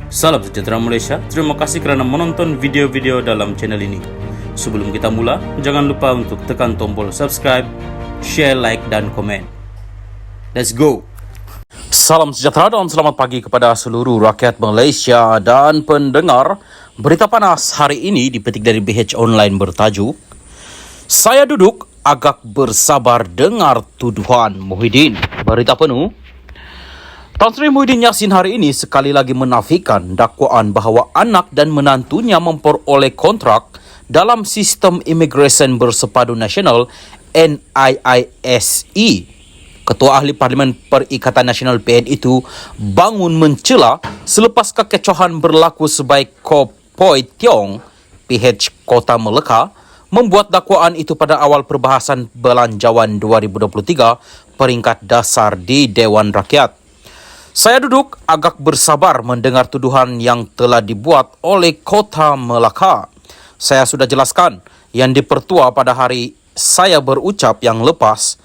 Salam sejahtera Malaysia, terima kasih kerana menonton video-video dalam channel ini. Sebelum kita mula, jangan lupa untuk tekan tombol subscribe, share, like dan komen. Let's go! Salam sejahtera dan selamat pagi kepada seluruh rakyat Malaysia dan pendengar. Berita panas hari ini dipetik dari BH Online bertajuk, "Saya duduk agak bersabar dengar tuduhan Muhyiddin." Berita penuh, Tan Sri Muhyiddin Yassin hari ini sekali lagi menafikan dakwaan bahawa anak dan menantunya memperoleh kontrak dalam sistem imigresen bersepadu nasional NIISE. Ketua Ahli Parlimen Perikatan Nasional PN itu bangun mencela selepas kekecohan berlaku sebaik Ko Poi Tiong, PH Kota Melaka, membuat dakwaan itu pada awal perbahasan Belanjawan 2023 peringkat dasar di Dewan Rakyat. "Saya duduk agak bersabar mendengar tuduhan yang telah dibuat oleh Kota Melaka. Saya sudah jelaskan yang dipertua pada hari saya berucap yang lepas.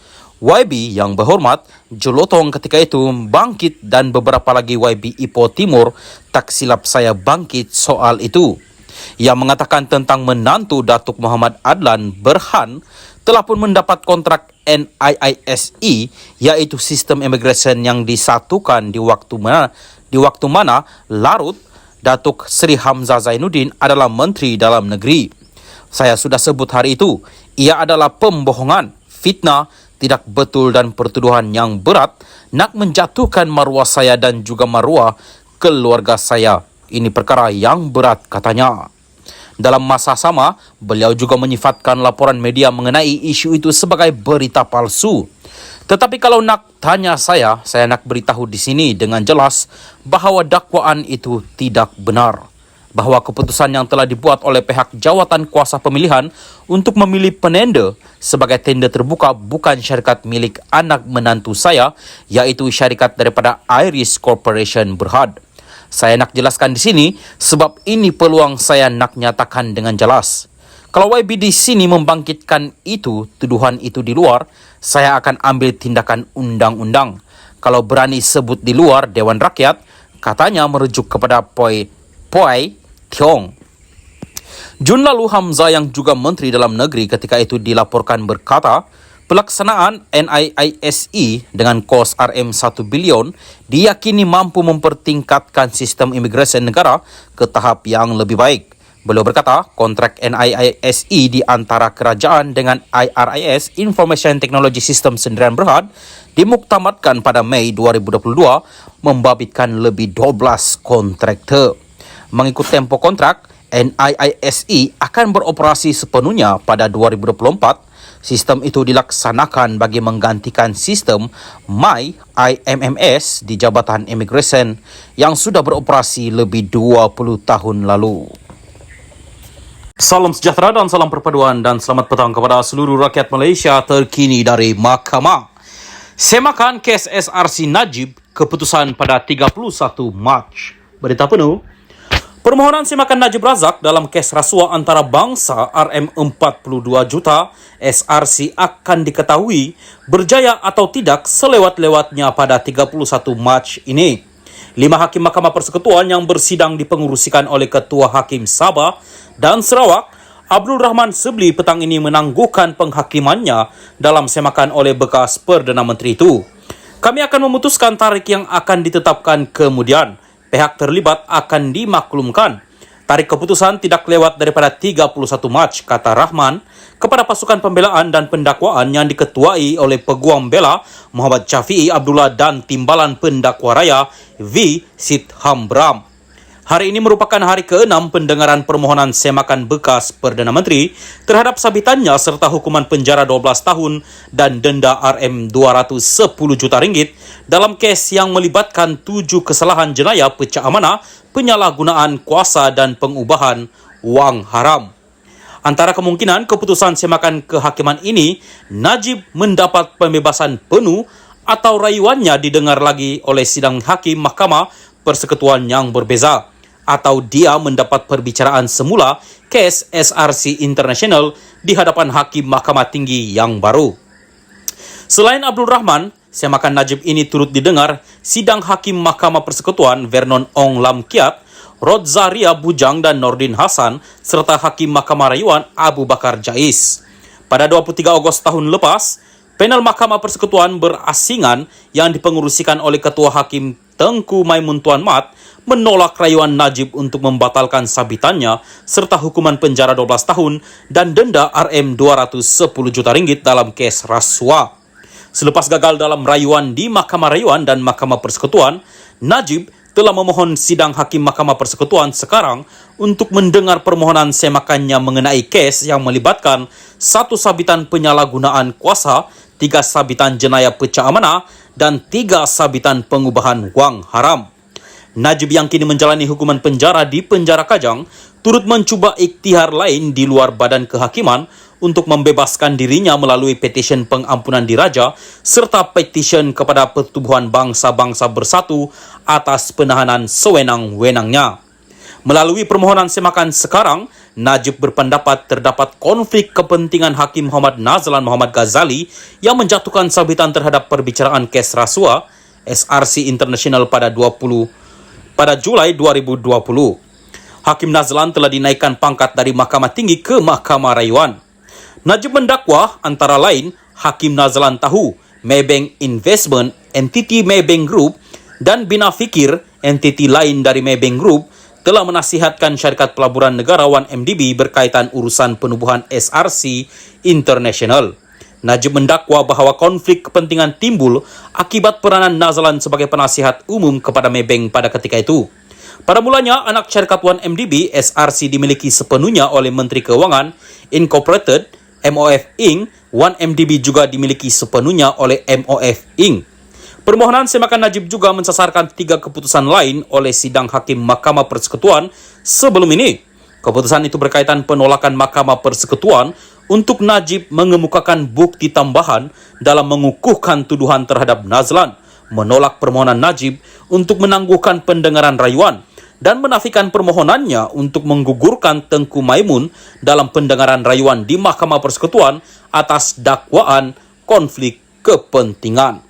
YB yang berhormat, Jelotong ketika itu bangkit dan beberapa lagi YB Ipoh Timur tak silap saya bangkit soal itu. Yang mengatakan tentang menantu Datuk Muhammad Adlan Berhan telah pun mendapat kontrak NIISE, iaitu sistem imigresen yang disatukan di waktu mana larut Datuk Seri Hamzah Zainuddin adalah Menteri Dalam Negeri. Saya sudah sebut hari itu, ia adalah pembohongan, fitnah, tidak betul dan pertuduhan yang berat nak menjatuhkan maruah saya dan juga maruah keluarga saya. Ini perkara yang berat," katanya. Dalam masa sama, beliau juga menyifatkan laporan media mengenai isu itu sebagai berita palsu. Tetapi kalau nak tanya saya nak beritahu di sini dengan jelas bahawa dakwaan itu tidak benar. Bahawa keputusan yang telah dibuat oleh pihak jawatan kuasa pemilihan untuk memilih penenda sebagai tender terbuka bukan syarikat milik anak menantu saya, iaitu syarikat daripada Iris Corporation Berhad. Saya nak jelaskan di sini sebab ini peluang saya nak nyatakan dengan jelas. Kalau YB di sini membangkitkan itu, tuduhan itu di luar, saya akan ambil tindakan undang-undang. Kalau berani sebut di luar Dewan Rakyat, katanya merujuk kepada Poi Tiong. Jun lalu Hamzah yang juga Menteri Dalam Negeri ketika itu dilaporkan berkata, pelaksanaan NIISE dengan kos RM1 bilion diyakini mampu mempertingkatkan sistem imigresen negara ke tahap yang lebih baik. Beliau berkata, kontrak NIISE di antara kerajaan dengan IRIS Information Technology System Sendirian Berhad dimuktamadkan pada Mei 2022 membabitkan lebih 12 kontraktor. Mengikut tempoh kontrak, NIISE akan beroperasi sepenuhnya pada 2024. Sistem itu dilaksanakan bagi menggantikan sistem MyIMMS di Jabatan Imigresen yang sudah beroperasi lebih 20 tahun lalu. Salam sejahtera dan salam perpaduan dan selamat petang kepada seluruh rakyat Malaysia terkini dari Mahkamah. Semakan kes SRC Najib keputusan pada 31 Mac. Berita penuh, permohonan semakan Najib Razak dalam kes rasuah antarabangsa RM42 juta SRC akan diketahui berjaya atau tidak selewat-lewatnya pada 31 Mac ini. 5 hakim Mahkamah Persekutuan yang bersidang dipengurusikan oleh Ketua Hakim Sabah dan Sarawak, Abdul Rahman Sebli, petang ini menangguhkan penghakimannya dalam semakan oleh bekas Perdana Menteri itu. "Kami akan memutuskan tarikh yang akan ditetapkan kemudian. Pihak terlibat akan dimaklumkan. Tarikh keputusan tidak lewat daripada 31 Mac, kata Rahman kepada pasukan pembelaan dan pendakwaan yang diketuai oleh Peguam Bela Muhammad Syafiee Abdullah dan Timbalan Pendakwa Raya V. Sitham Bram. Hari ini merupakan hari ke-6 pendengaran permohonan semakan bekas Perdana Menteri terhadap sabitannya serta hukuman penjara 12 tahun dan denda RM210 juta ringgit dalam kes yang melibatkan 7 kesalahan jenayah pecah amanah, penyalahgunaan kuasa dan pengubahan wang haram. Antara kemungkinan keputusan semakan kehakiman ini, Najib mendapat pembebasan penuh atau rayuannya didengar lagi oleh sidang hakim Mahkamah Persekutuan yang berbeza, atau dia mendapat perbicaraan semula kes SRC International di hadapan Hakim Mahkamah Tinggi yang baru. Selain Abdul Rahman, semakan Najib ini turut didengar sidang Hakim Mahkamah Persekutuan Vernon Ong Lam Kiat Rodzaria Bujang dan Nordin Hasan, serta Hakim Mahkamah Rayuan Abu Bakar Jais. Pada 23 Ogos tahun lepas, panel Mahkamah Persekutuan berasingan yang dipengurusikan oleh Ketua Hakim Tengku Maimun Tuan Mat menolak rayuan Najib untuk membatalkan sabitannya serta hukuman penjara 12 tahun dan denda Rm210 juta ringgit dalam kes rasuah. Selepas gagal dalam rayuan di Mahkamah Rayuan dan Mahkamah Persekutuan, Najib telah memohon sidang Hakim Mahkamah Persekutuan sekarang untuk mendengar permohonan semakannya mengenai kes yang melibatkan 1 sabitan penyalahgunaan kuasa, 3 sabitan jenayah pecah amanah dan 3 sabitan pengubahan wang haram. Najib yang kini menjalani hukuman penjara di Penjara Kajang turut mencuba ikhtiar lain di luar badan kehakiman untuk membebaskan dirinya melalui petisyen pengampunan diraja serta petisyen kepada Pertubuhan Bangsa-Bangsa Bersatu atas penahanan sewenang-wenangnya. Melalui permohonan semakan sekarang, Najib berpendapat terdapat konflik kepentingan Hakim Muhammad Nazlan Muhammad Ghazali yang menjatuhkan sabitan terhadap perbicaraan kes rasuah SRC International pada Julai 2020. Hakim Nazlan telah dinaikkan pangkat dari Mahkamah Tinggi ke Mahkamah Rayuan. Najib mendakwa antara lain Hakim Nazlan tahu Maybank Investment, entiti Maybank Group dan Bina Fikir, entiti lain dari Maybank Group telah menasihatkan syarikat pelaburan negara 1MDB berkaitan urusan penubuhan SRC International. Najib mendakwa bahawa konflik kepentingan timbul akibat peranan Nazlan sebagai penasihat umum kepada Maybank pada ketika itu. Pada mulanya, anak syarikat 1MDB, SRC dimiliki sepenuhnya oleh Menteri Keuangan, Incorporated, MOF Inc., 1MDB juga dimiliki sepenuhnya oleh MOF Inc. Permohonan semakan Najib juga mensasarkan 3 keputusan lain oleh sidang Hakim Mahkamah Persekutuan sebelum ini. Keputusan itu berkaitan penolakan Mahkamah Persekutuan untuk Najib mengemukakan bukti tambahan dalam mengukuhkan tuduhan terhadap Nazlan, menolak permohonan Najib untuk menangguhkan pendengaran rayuan, dan menafikan permohonannya untuk menggugurkan Tengku Maimun dalam pendengaran rayuan di Mahkamah Persekutuan atas dakwaan konflik kepentingan.